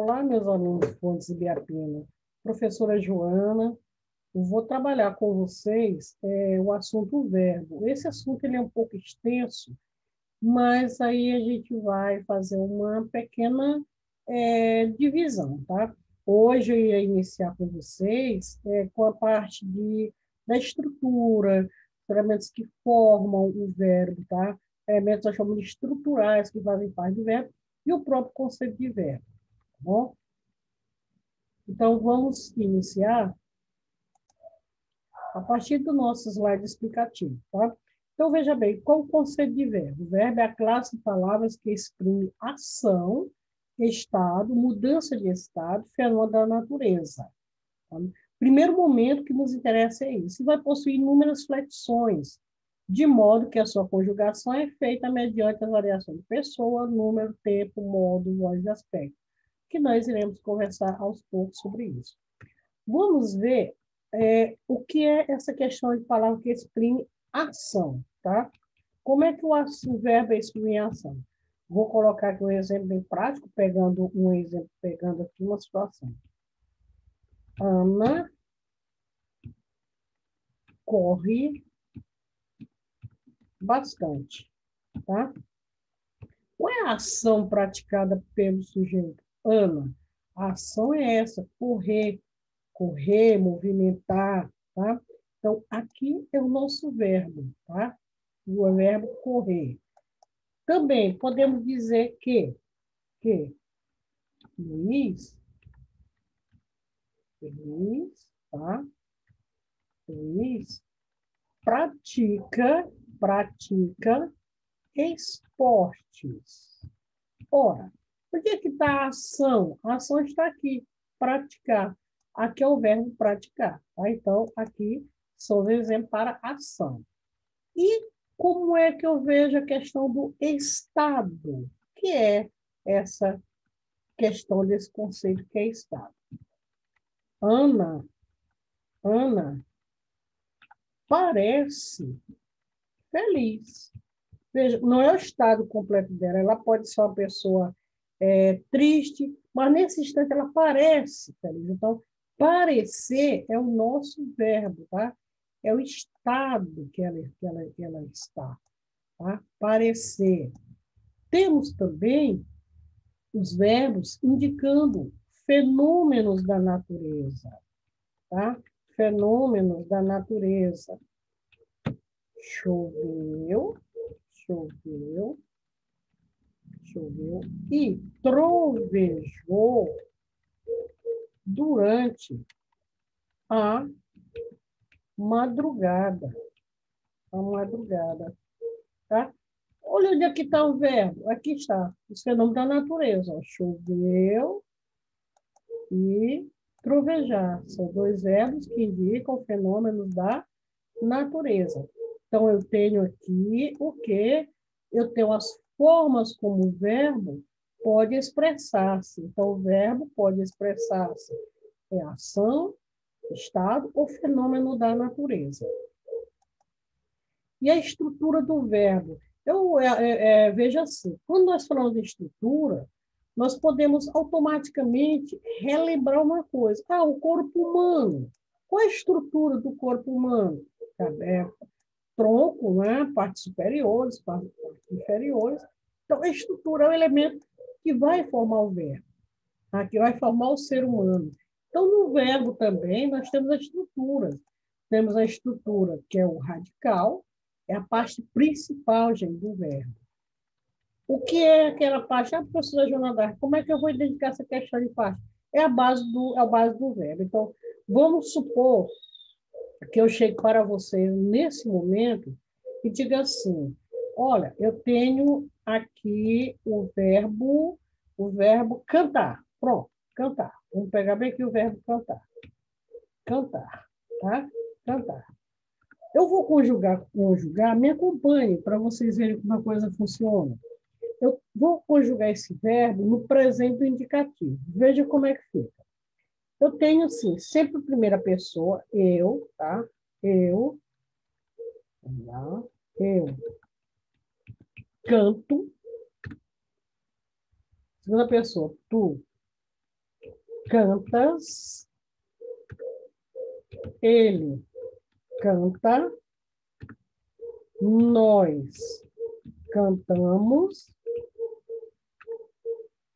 Olá, meus alunos Fontes e Biapina. Professora Joana, eu vou trabalhar com vocês o assunto verbo. Esse assunto ele é um pouco extenso, mas aí a gente vai fazer uma pequena divisão, tá? Hoje eu ia iniciar com vocês com a parte da estrutura, elementos que formam o verbo, tá? Elementos nós chamamos de estruturais que fazem parte do verbo e o próprio conceito de verbo, tá bom? Então, vamos iniciar a partir do nosso slide explicativo, tá? Então, veja bem, qual o conceito de verbo? O verbo é a classe de palavras que exprime ação, estado, mudança de estado, fenômeno da natureza. Tá? Primeiro momento que nos interessa é isso. E vai possuir inúmeras flexões, de modo que a sua conjugação é feita mediante as variações de pessoa, número, tempo, modo, voz e aspecto, que nós iremos conversar aos poucos sobre isso. Vamos ver o que é essa questão de palavra que exprime ação, tá? Como é que o verbo exprime ação? Vou colocar aqui um exemplo bem prático, pegando aqui uma situação. Ana corre bastante, tá? Qual é a ação praticada pelo sujeito? Ana. A ação é essa, correr, movimentar, tá? Então, aqui é o nosso verbo, tá? O verbo correr. Também podemos dizer que Luiz, tá? Luiz pratica esportes. Ora, por que que está a ação? A ação está aqui, praticar. Aqui é o verbo praticar, tá? Então, aqui são os exemplos para ação. E como é que eu vejo a questão do estado? Que é essa questão desse conceito que é estado. Ana parece feliz. Veja, não é o estado completo dela, ela pode ser uma pessoa triste, mas nesse instante ela parece feliz. Então, parecer é o nosso verbo, tá? É o estado que ela está, tá? Parecer. Temos também os verbos indicando fenômenos da natureza, tá? Fenômenos da natureza. Choveu e trovejou durante a madrugada. Tá? Olha onde aqui está o verbo. Aqui está, os fenômenos da natureza. Ó. Choveu e trovejar. São dois verbos que indicam fenômenos da natureza. Então, eu tenho aqui o quê? Eu tenho as formas como o verbo pode expressar-se. Então, o verbo pode expressar-se em ação, estado ou fenômeno da natureza. E a estrutura do verbo? Veja assim, quando nós falamos de estrutura, nós podemos automaticamente relembrar uma coisa. O corpo humano. Qual é a estrutura do corpo humano? Tronco, né? Partes superiores, partes inferiores. Então, a estrutura é o elemento que vai formar o verbo, tá? Que vai formar o ser humano. Então, no verbo também, nós temos as estruturas. Temos a estrutura, que é o radical, é a parte principal, gente, do verbo. O que é aquela parte? Professora Joana d'Arc, como é que eu vou identificar essa questão de parte? É a base do verbo. Então, vamos supor que eu chegue para vocês nesse momento e diga assim, olha, eu tenho aqui o verbo cantar. Pronto, cantar. Vamos pegar bem aqui o verbo cantar. Cantar, tá? Cantar. Eu vou conjugar, me acompanhe para vocês verem como a coisa funciona. Eu vou conjugar esse verbo no presente do indicativo. Veja como é que fica. Eu tenho, assim, sempre primeira pessoa, eu, tá? Eu canto. Segunda pessoa, tu cantas, ele canta, nós cantamos,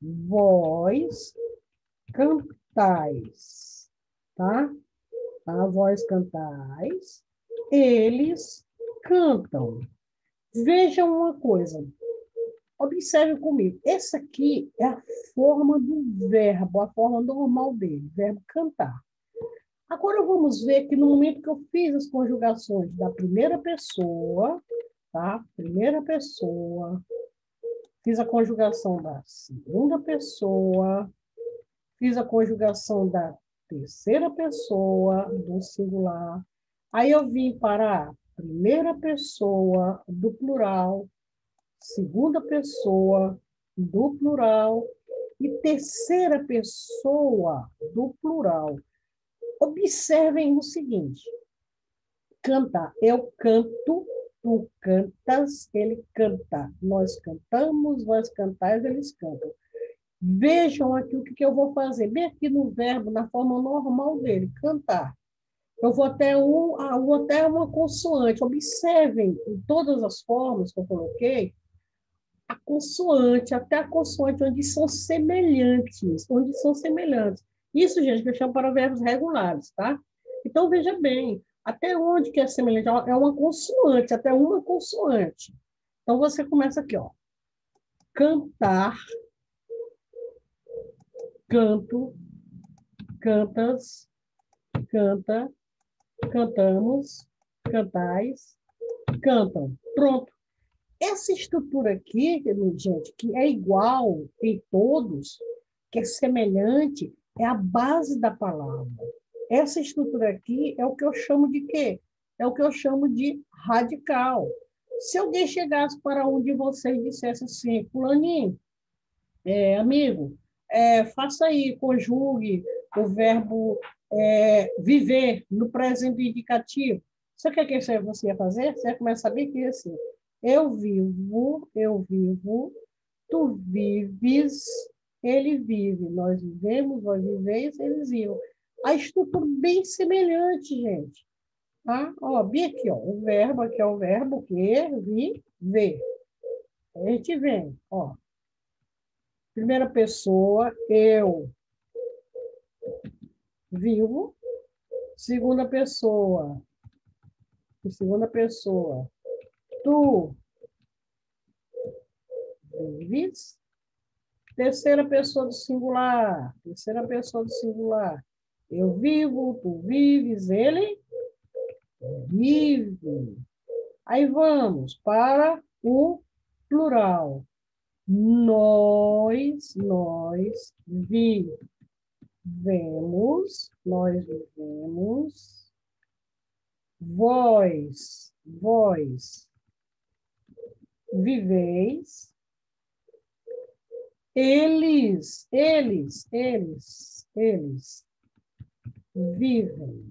vós cantais, tá? Vós cantais, eles cantam. Vejam uma coisa, observe comigo. Essa aqui é a forma do verbo, a forma normal dele, verbo cantar. Agora vamos ver que no momento que eu fiz as conjugações da primeira pessoa, tá? Primeira pessoa, fiz a conjugação da segunda pessoa, fiz a conjugação da terceira pessoa do singular. Aí eu vim para a primeira pessoa do plural, segunda pessoa do plural e terceira pessoa do plural. Observem o seguinte: cantar. Eu canto, tu cantas, ele canta. Nós cantamos, vós cantais, eles cantam. Vejam aqui o que eu vou fazer. Bem aqui no verbo, na forma normal dele, cantar. Eu vou até uma consoante. Observem, em todas as formas que eu coloquei, a consoante, até a consoante, onde são semelhantes. Onde são semelhantes. Isso, gente, que eu chamo para verbos regulares, tá? Então, veja bem, até onde que é semelhante? É uma consoante, até uma consoante. Então, você começa aqui, ó. Cantar, canto, cantas, canta, cantamos, cantais, cantam. Pronto. Essa estrutura aqui, gente, que é igual em todos, que é semelhante, é a base da palavra. Essa estrutura aqui é o que eu chamo de quê? É o que eu chamo de radical. Se alguém chegasse para um de vocês e dissesse assim, fulaninho, amigo, faça aí, conjugue o verbo viver no presente indicativo. Sabe o que você ia fazer? Você ia começar a saber que assim, eu vivo, tu vives, ele vive, nós vivemos, vós viveis, eles vivem. A estrutura bem semelhante, gente. Tá? Ó, bem aqui, ó, o verbo aqui é o verbo que viver. A gente vem, ó. Primeira pessoa, eu vivo. Segunda pessoa, tu vives. Terceira pessoa do singular, eu vivo, tu vives, ele vive. Aí vamos para o plural. Nós vivemos, vós viveis, eles vivem.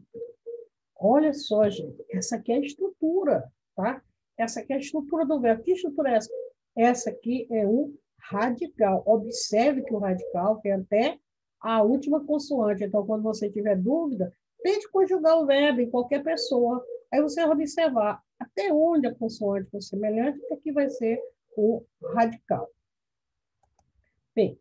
Olha só, gente, essa aqui é a estrutura, tá? Essa aqui é a estrutura do verbo. Que estrutura é essa? Essa aqui é o radical. Observe que o radical tem até a última consoante. Então, quando você tiver dúvida, tente conjugar o verbo em qualquer pessoa. Aí você vai observar até onde a consoante for semelhante, que aqui vai ser o radical. Bem,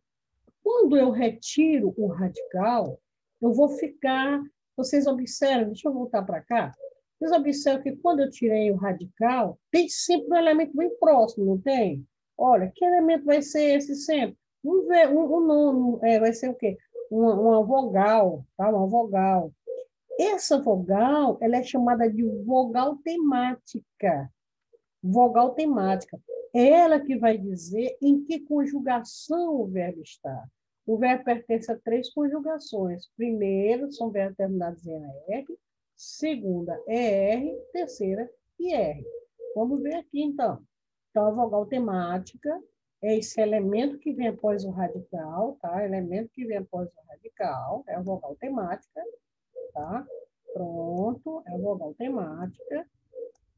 quando eu retiro o radical, eu vou ficar... Vocês observam, deixa eu voltar para cá. Vocês observam que quando eu tirei o radical, tem sempre um elemento bem próximo, não tem? Olha, que elemento vai ser esse sempre? Vai ser o quê? Uma vogal, tá? Uma vogal. Essa vogal, ela é chamada de vogal temática. Vogal temática. É ela que vai dizer em que conjugação o verbo está. O verbo pertence a 3 conjugações. Primeiro, são verbos terminados em AR. Segunda, ER. Terceira, IR. Vamos ver aqui, então. Então, a vogal temática é esse elemento que vem após o radical, tá? Elemento que vem após o radical, é a vogal temática, tá? Pronto, é a vogal temática.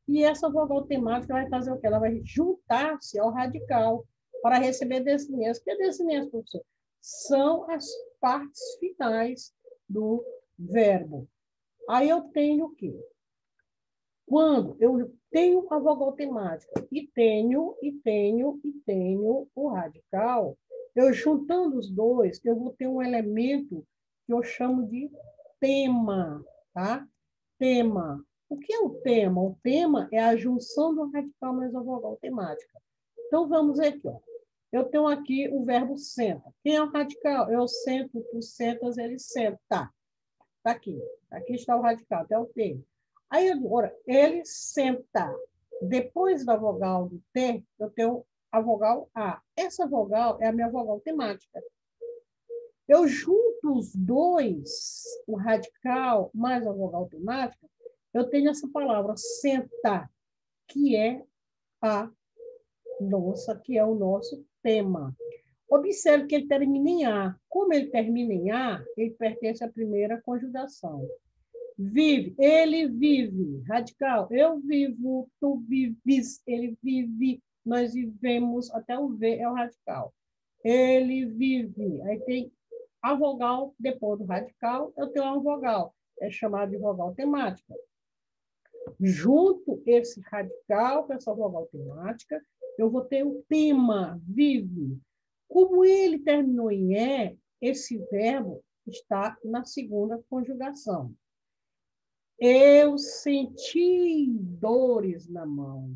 E essa vogal temática vai fazer o quê? Ela vai juntar-se ao radical para receber desinências. O que é desinência, professor? São as partes finais do verbo. Aí eu tenho o quê? Quando eu tenho a vogal temática e tenho o radical, eu juntando os dois, eu vou ter um elemento que eu chamo de tema, tá? Tema. O que é o tema? O tema é a junção do radical mais a vogal temática. Então, vamos ver aqui, ó. Eu tenho aqui o verbo senta. Quem é o radical? Eu sento, tu sentas, ele senta. Tá aqui. Aqui está o radical, até o T. Aí, agora, ele senta. Depois da vogal do T, eu tenho a vogal A. Essa vogal é a minha vogal temática. Eu junto os dois, o radical mais a vogal temática, eu tenho essa palavra senta, que é que é o nosso tema. Observe que ele termina em A. Como ele termina em A, ele pertence à primeira conjugação. Vive, ele vive. Radical, eu vivo, tu vives, ele vive, nós vivemos, até o V é o radical. Ele vive. Aí tem a vogal, depois do radical, eu tenho uma vogal. É chamada de vogal temática. Junto esse radical com essa vogal temática, eu vou ter o tema, vive. Como ele terminou em E, esse verbo está na segunda conjugação. Eu senti dores na mão.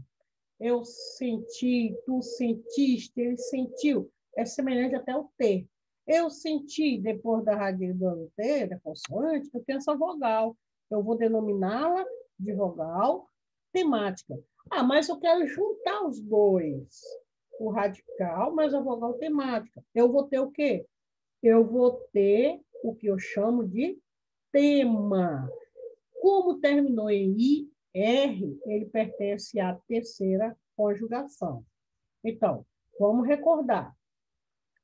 Eu senti, tu sentiste, ele sentiu. É semelhante até o T. Eu senti, depois da raiz do T, da consoante, eu tenho essa vogal. Eu vou denominá-la de vogal temática. Ah, mas eu quero juntar os dois. O radical mais a vogal temática. Eu vou ter o quê? Eu vou ter o que eu chamo de tema. Como terminou em IR, ele pertence à terceira conjugação. Então, vamos recordar.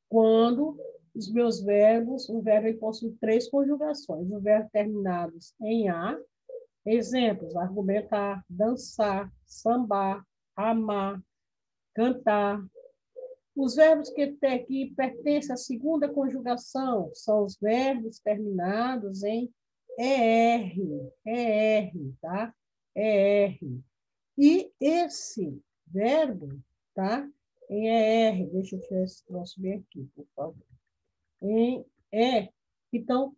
Quando os meus verbos, o verbo possui três conjugações. Os verbos terminados em A, exemplos, argumentar, dançar, sambar, amar, cantar. Os verbos que pertencem à segunda conjugação são os verbos terminados em ER, tá? ER. E esse verbo, tá? Em ER, deixa eu tirar esse troço bem aqui, por favor. Em E. Então,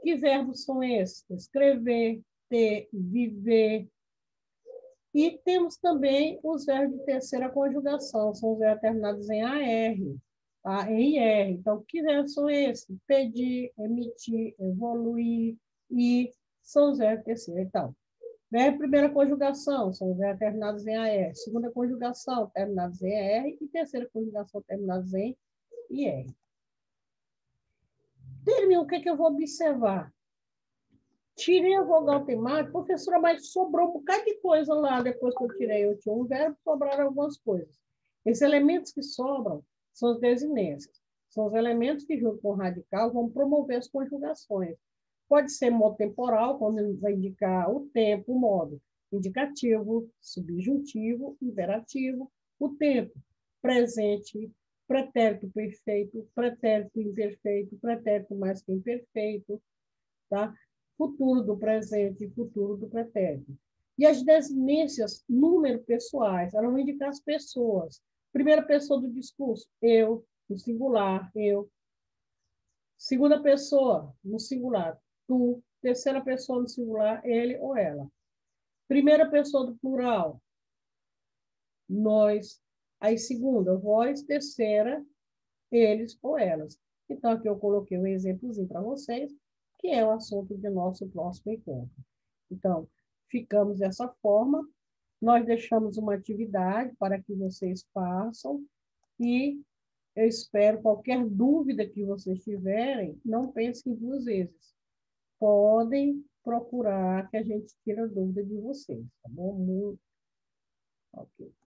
que verbos são esses? Escrever, ter, viver. E temos também os verbos de terceira conjugação, são os verbos terminados em AR, tá? Em IR. Então, que verbos são esses? Pedir, emitir, evoluir, e são os verbos de terceira. Então, verbo de primeira conjugação, são os verbos terminados em AR. Segunda conjugação, terminados em ER. E terceira conjugação, terminados em IR. Termino, o que, que eu vou observar? Tirei a vogal temática, professora, mas sobrou um bocado de coisa lá depois que eu tirei. Eu tinha um verbo, sobraram algumas coisas. Esses elementos que sobram são as desinências. São os elementos que, junto com o radical, vão promover as conjugações. Pode ser modo temporal, quando vai indicar o tempo, o modo. Indicativo, subjuntivo, imperativo, o tempo. Presente, pretérito perfeito, pretérito imperfeito, pretérito mais que imperfeito, tá? Futuro do presente e futuro do pretérito. E as desinências número pessoais, elas vão indicar as pessoas. Primeira pessoa do discurso, eu, no singular, eu. Segunda pessoa, no singular, tu. Terceira pessoa no singular, ele ou ela. Primeira pessoa do plural, nós. Aí segunda, vós. Terceira, eles ou elas. Então, aqui eu coloquei um exemplozinho para vocês, que é o assunto de nosso próximo encontro. Então, ficamos dessa forma. Nós deixamos uma atividade para que vocês façam e eu espero qualquer dúvida que vocês tiverem, não pensem duas vezes. Podem procurar que a gente tire a dúvida de vocês, tá bom? Ok.